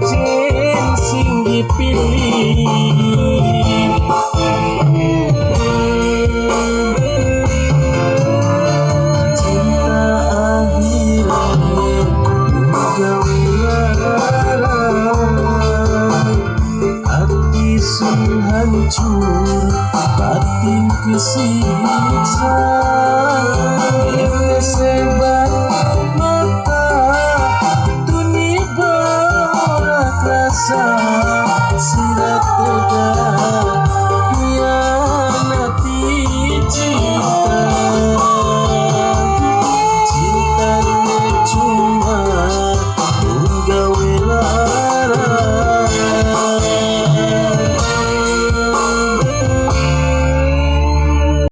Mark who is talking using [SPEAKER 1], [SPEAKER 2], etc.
[SPEAKER 1] sejen sing dipilih. Cinta akhirat gawiraran, hati sun hancur, batin kesiksa. Ente